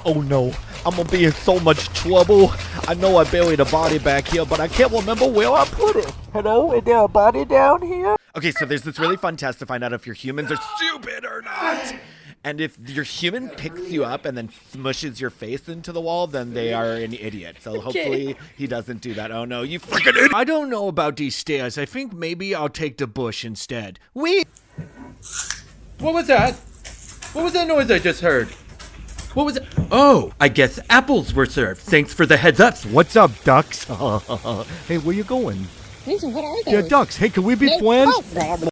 Oh no, I'm gonna be in so much trouble. I know I buried a body back here, but I can't remember where I put it. Hello, is there a body down here? Okay, so there's this really fun test to find out if your humans are stupid or not. And if your human picks you up and then smushes your face into the wall, then they are an idiot. So hopefully he doesn't do that. Oh no, you freaking idiot. I don't know about these stairs. I think maybe I'll take the bush instead. What was that? What was that noise I just heard? What was it? Oh, I guess apples were served. Thanks for the heads up. What's up, ducks? Hey, where you going? What are those? Yeah, ducks. Hey, can we be friends?